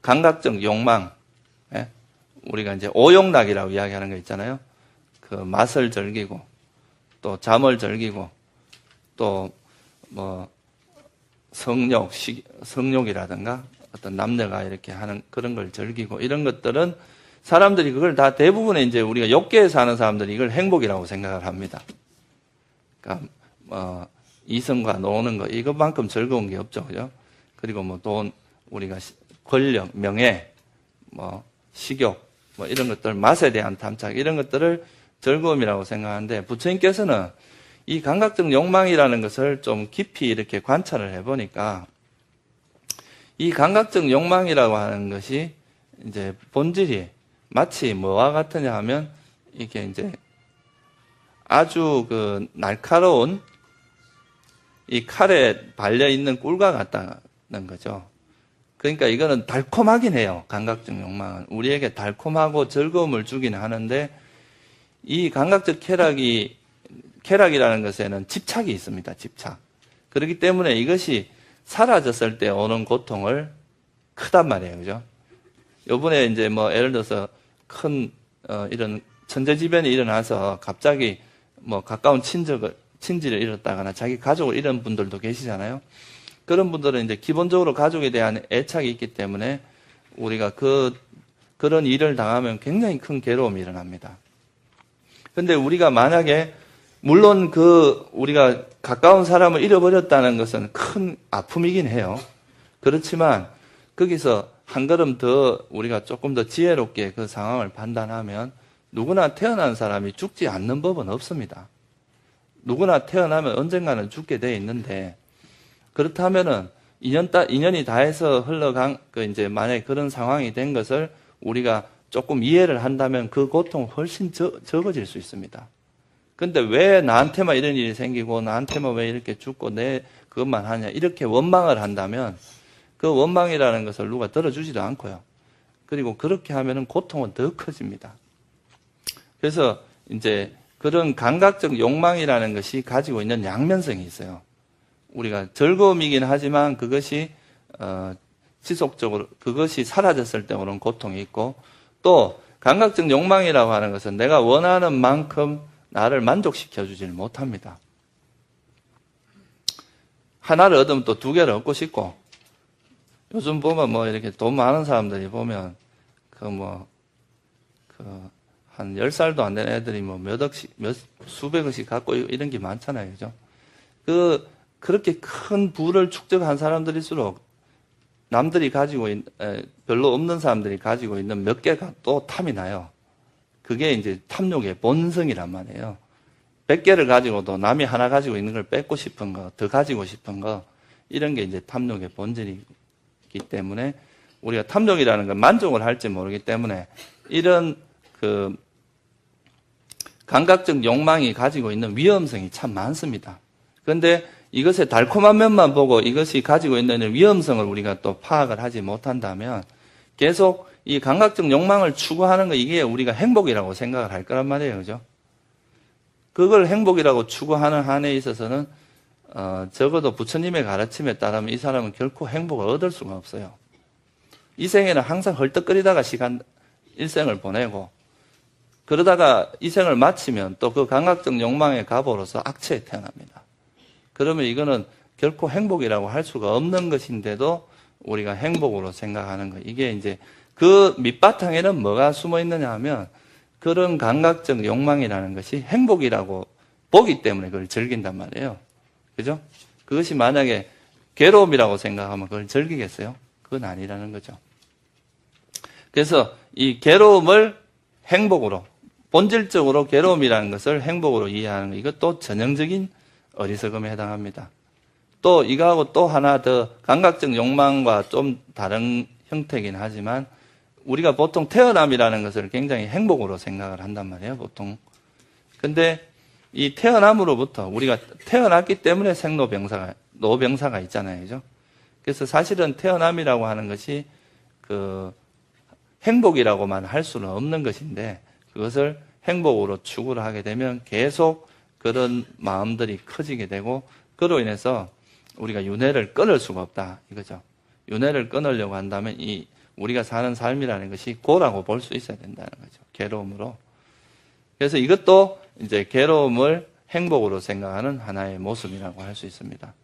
감각적 욕망, 예? 우리가 이제 오욕락이라고 이야기하는 거 있잖아요. 그 맛을 즐기고, 또 잠을 즐기고, 또 뭐 성욕이라든가 어떤 남녀가 이렇게 하는 그런 걸 즐기고, 이런 것들은 사람들이 그걸 다 대부분의 이제 우리가 욕계에 사는 사람들이 이걸 행복이라고 생각을 합니다. 그러니까 이성과 노는 거 이것만큼 즐거운 게 없죠, 그죠? 그리고 뭐 돈, 우리가 권력, 명예, 뭐 식욕, 뭐 이런 것들, 맛에 대한 탐착 이런 것들을 즐거움이라고 생각하는데, 부처님께서는 이 감각적 욕망이라는 것을 좀 깊이 이렇게 관찰을 해보니까, 이 감각적 욕망이라고 하는 것이 이제 본질이 마치 뭐와 같으냐 하면, 이게 이제 아주 그 날카로운 이 칼에 발려 있는 꿀과 같다는 거죠. 그러니까 이거는 달콤하긴 해요. 감각적 욕망은 우리에게 달콤하고 즐거움을 주긴 하는데, 이 감각적 쾌락이라는 것에는 집착이 있습니다. 집착. 그렇기 때문에 이것이 사라졌을 때 오는 고통을 크단 말이에요. 그죠? 요번에 이제 뭐 예를 들어서 큰 이런 천재지변이 일어나서 갑자기 뭐 가까운 친지를 잃었다거나 자기 가족을 잃은 분들도 계시잖아요. 그런 분들은 이제 기본적으로 가족에 대한 애착이 있기 때문에 우리가 그런 일을 당하면 굉장히 큰 괴로움이 일어납니다. 근데 우리가 만약에, 물론 우리가 가까운 사람을 잃어버렸다는 것은 큰 아픔이긴 해요. 그렇지만 거기서 한 걸음 더 우리가 조금 더 지혜롭게 그 상황을 판단하면, 누구나 태어난 사람이 죽지 않는 법은 없습니다. 누구나 태어나면 언젠가는 죽게 돼 있는데, 그렇다면은 인연이 다해서 흘러간 이제 만약에 그런 상황이 된 것을 우리가 조금 이해를 한다면 그 고통은 훨씬 적어질 수 있습니다. 근데 왜 나한테만 이런 일이 생기고 나한테만 왜 이렇게 죽고 내 그것만 하냐, 이렇게 원망을 한다면 그 원망이라는 것을 누가 들어주지도 않고요. 그리고 그렇게 하면은 고통은 더 커집니다. 그래서 이제 그런 감각적 욕망이라는 것이 가지고 있는 양면성이 있어요. 우리가 즐거움이긴 하지만 그것이 지속적으로 그것이 사라졌을 때 오는 고통이 있고, 또 감각적 욕망이라고 하는 것은 내가 원하는 만큼 나를 만족시켜 주질 못합니다. 하나를 얻으면 또 두 개를 얻고 싶고, 요즘 보면 뭐 이렇게 돈 많은 사람들이 보면 한 10살도 안 된 애들이 뭐 몇 억씩, 수백억씩 갖고 이런 게 많잖아요. 그죠? 그렇게 큰 부를 축적한 사람들일수록 남들이 가지고 별로 없는 사람들이 가지고 있는 몇 개가 또 탐이 나요. 그게 이제 탐욕의 본성이란 말이에요. 100개를 가지고도 남이 하나 가지고 있는 걸 뺏고 싶은 거, 더 가지고 싶은 거, 이런 게 이제 탐욕의 본질이기 때문에 우리가 탐욕이라는 건 만족을 할지 모르기 때문에 이런 감각적 욕망이 가지고 있는 위험성이 참 많습니다. 그런데 이것의 달콤한 면만 보고 이것이 가지고 있는 위험성을 우리가 또 파악을 하지 못한다면 계속 이 감각적 욕망을 추구하는 거, 이게 우리가 행복이라고 생각을 할 거란 말이에요. 그죠? 그걸 행복이라고 추구하는 한에 있어서는 적어도 부처님의 가르침에 따르면 이 사람은 결코 행복을 얻을 수가 없어요. 이 생에는 항상 헐떡거리다가 일생을 보내고, 그러다가 이 생을 마치면 또 그 감각적 욕망의 갑오로서 악체에 태어납니다. 그러면 이거는 결코 행복이라고 할 수가 없는 것인데도 우리가 행복으로 생각하는 거, 이게 이제 그 밑바탕에는 뭐가 숨어 있느냐 하면 그런 감각적 욕망이라는 것이 행복이라고 보기 때문에 그걸 즐긴단 말이에요. 그죠? 그것이 만약에 괴로움이라고 생각하면 그걸 즐기겠어요? 그건 아니라는 거죠. 그래서 이 괴로움을 행복으로, 본질적으로 괴로움이라는 것을 행복으로 이해하는 것, 이것도 전형적인 어리석음에 해당합니다. 또 이거하고 또 하나 더 감각적 욕망과 좀 다른 형태이긴 하지만, 우리가 보통 태어남이라는 것을 굉장히 행복으로 생각을 한단 말이에요, 보통. 근데 이 태어남으로부터, 우리가 태어났기 때문에 노병사가 있잖아요. 그죠? 그래서 사실은 태어남이라고 하는 것이 행복이라고만 할 수는 없는 것인데, 그것을 행복으로 추구를 하게 되면 계속 그런 마음들이 커지게 되고, 그로 인해서 우리가 윤회를 끊을 수가 없다, 이거죠. 윤회를 끊으려고 한다면 이 우리가 사는 삶이라는 것이 고라고 볼 수 있어야 된다는 거죠. 괴로움으로. 그래서 이것도 이제 괴로움을 행복으로 생각하는 하나의 모습이라고 할 수 있습니다.